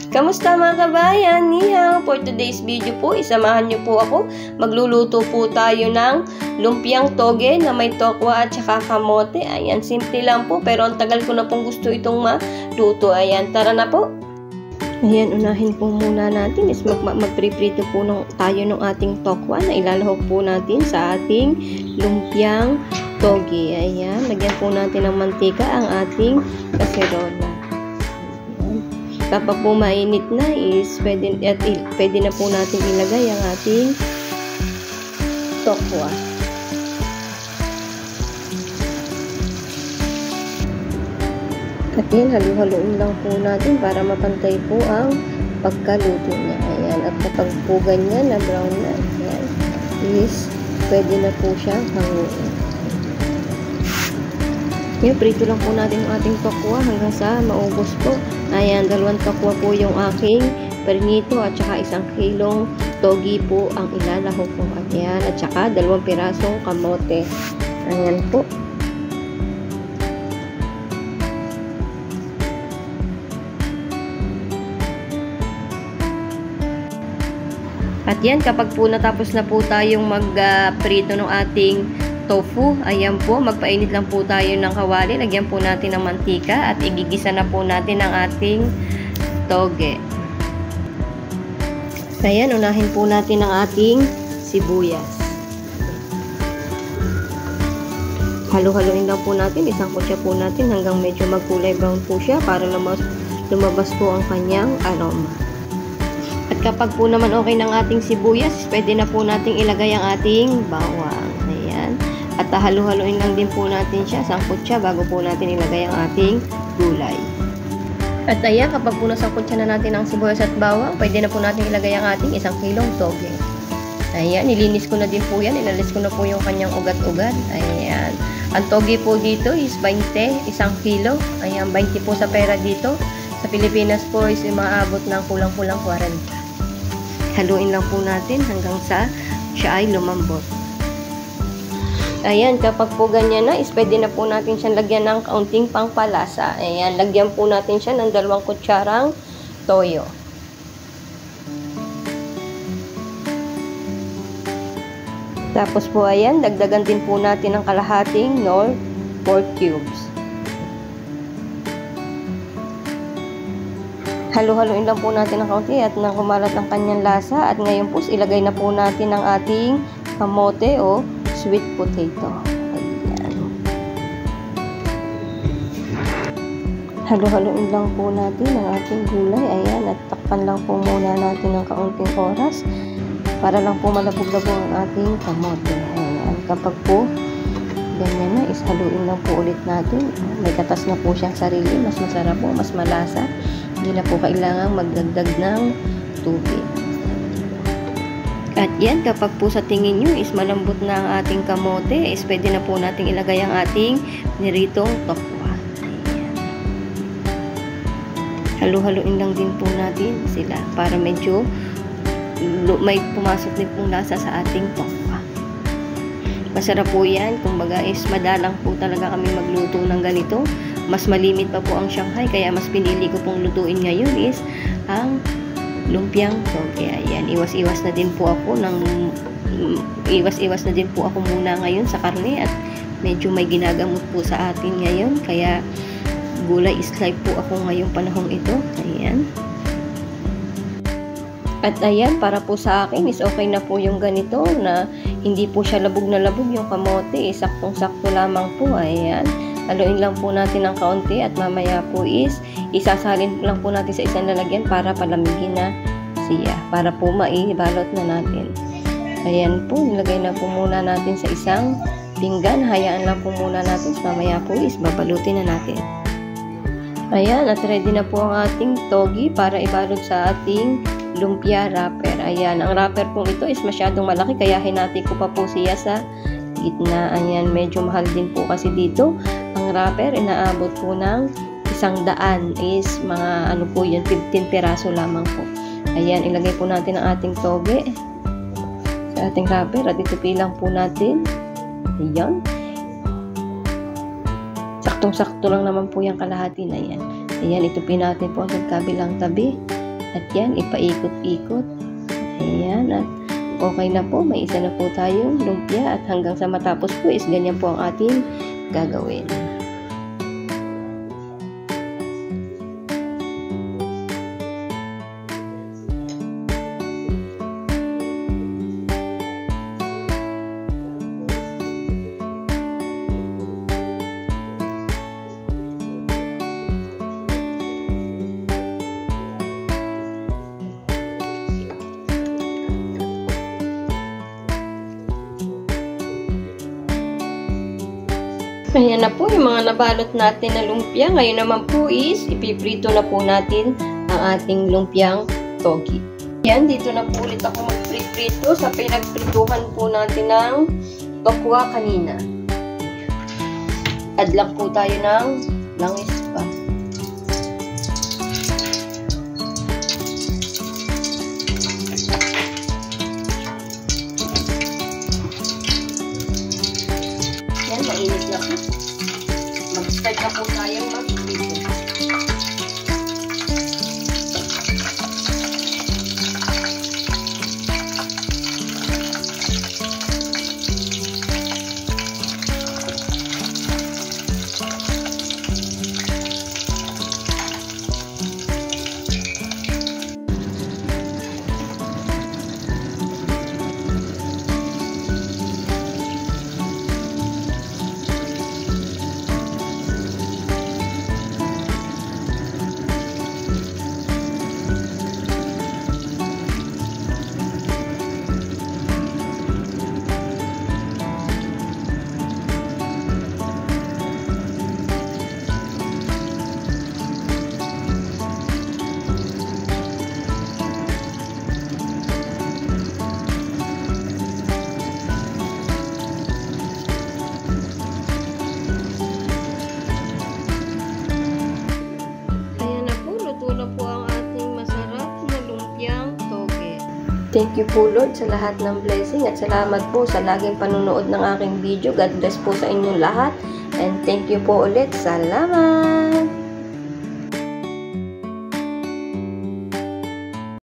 Kamusta mga kabayan? Ni hao! For today's video po, isamahan niyo po ako. Magluluto po tayo ng lumpiang toge na may tokwa at saka kamote. Ayan, simple lang po pero ang tagal ko na pong gusto itong maluto. Ayan, tara na po! Ayan, unahin po muna natin is magpriprito po tayo ng ating tokwa na ilalahok po natin sa ating lumpiang toge. Ayan, lagyan po natin ng mantika ang ating kaserola. Kapag po mainit na is pwede na po natin ilagay ang ating tokwa. At yan, halu-haluin lang po natin para mapantay po ang pagkaluto niya. Ayan, at kapag po ganyan na brown na, ayan, is pwede na po siyang hanguin. Yan, prito lang po natin ang ating tokwa hanggang sa maubos po. Ayan, 2 tokwa po yung aking pernito at saka 1 kilong togi po ang ilalahok po. Ayan, at saka 2 pirasong kamote. Ayan po. At yan, kapag po natapos na po tayong magprito ng ating tofu, ayan po, magpainit lang po tayo ng kawali, lagyan po natin ng mantika at igigisa na po natin ang ating toge. Ayan, unahin po natin ang ating sibuyas. Halu-haluin lang po natin, isang kutsa po natin hanggang medyo magkulay brown po siya para lumabas po ang kanyang aroma. At kapag po naman okay ng ating sibuyas, pwede na po nating ilagay ang ating bawang. Ayan. At halu-haluin lang din po natin siya, sangkot siya, bago po natin ilagay ang ating gulay. At ayan, kapag po nasangkot siya na natin ang sibuyas at bawang, pwede na po natin ilagay ang ating 1 kilong toge. Ayan, nilinis ko na din po yan, inalis ko na po yung kanyang ugat-ugat. Ayan. Ang toge po dito is 20, 1 kilo. Ayan, 20 po sa pera dito. Sa Pilipinas po is maabot ng kulang-kulang 40. Haluin lang po natin hanggang sa siya ay lumambot. Ayan, kapag po ganyan na, is pwede na po natin siyang lagyan ng kaunting pangpalasa. Ayan, lagyan po natin siya ng 2 kutsarang toyo. Tapos po, ayan, dagdagan din po natin ng kalahating Knorr pork cubes. Halu-haluin lang po natin ng kaunti at nang kumalat ang kanyang lasa. At ngayon po, ilagay na po natin ang ating kamote o sweet potato. Ayan. Halu-haluin lang po natin ang ating gulay. Ayan, at takpan lang po muna natin ng kaunting oras para lang po malabog-labog ang ating kamote. Ayan, kapag po ganyan na, is haluin lang po ulit natin. May katas na po siyang sarili. Mas masarap po, mas malasa. Hindi na po kailangang magdagdag ng tubig. At yan, kapag po sa tingin nyo is malambot na ang ating kamote, is pwede na po natin ilagay ang ating niritong tokwa. Ayan. Halu-haluin lang din po natin sila para medyo may pumasok din pong lasa sa ating tokwa. Masarap po yan. Kumbaga is madalang po talaga kami magluto ng ganito. Mas malimit pa po ang Shanghai, kaya mas pinili ko pong lutuin ngayon is ang lumpiang toge. Ayan, iwas-iwas na din po ako muna ngayon sa karne at medyo may ginagamot po sa atin ngayon, kaya gulay is life po ako ngayong panahong ito. Ayan. At ayan, para po sa akin is okay na po yung ganito na hindi po siya labog na labog yung kamote, saktong-sakto lamang po. Ayan. Haluin lang po natin ng kaunti at mamaya po is isasalin lang po natin sa isang lalagyan para palamigin na siya. Para po maibalot na natin. Ayan po, nilagay na po muna natin sa isang pinggan. Hayaan lang po muna natin. Mamaya po is babalutin na natin. Ayan, at ready na po ang ating togi para ibalot sa ating lumpia wrapper. Ayan, ang wrapper po ito is masyadong malaki kaya hinati ko pa po siya sa gitna. Ayan, medyo mahal din po kasi dito. Ang wrapper, inaabot po ng 100 is mga ano po yun, 15 piraso lamang po. Ayan, ilagay po natin ang ating toge sa ating wrapper at itupi lang po natin. Ayan. Saktong-sakto lang naman po yung kalahati na yan. Ayan, itupi natin po ang kabilang tabi. At yan, ipaikot-ikot. Ayan, at okay na po. May isa na po tayong lumpia at hanggang sa matapos po is ganyan po ang ating gagawin. Ayan na po yung mga nabalot natin na lumpia. Ngayon naman po is ipiprito na po natin ang ating lumpiang togi. Ayan, dito na po ulit ako magprito sa pinagprituhan po natin ng tokwa kanina. Add lang po tayo ng langis pa. Ayan, mainit na po. Mag-start na po tayong mag-prito. Thank you po Lord sa lahat ng blessing at salamat po sa laging panunood ng aking video. God bless po sa inyong lahat and thank you po ulit. Salamat!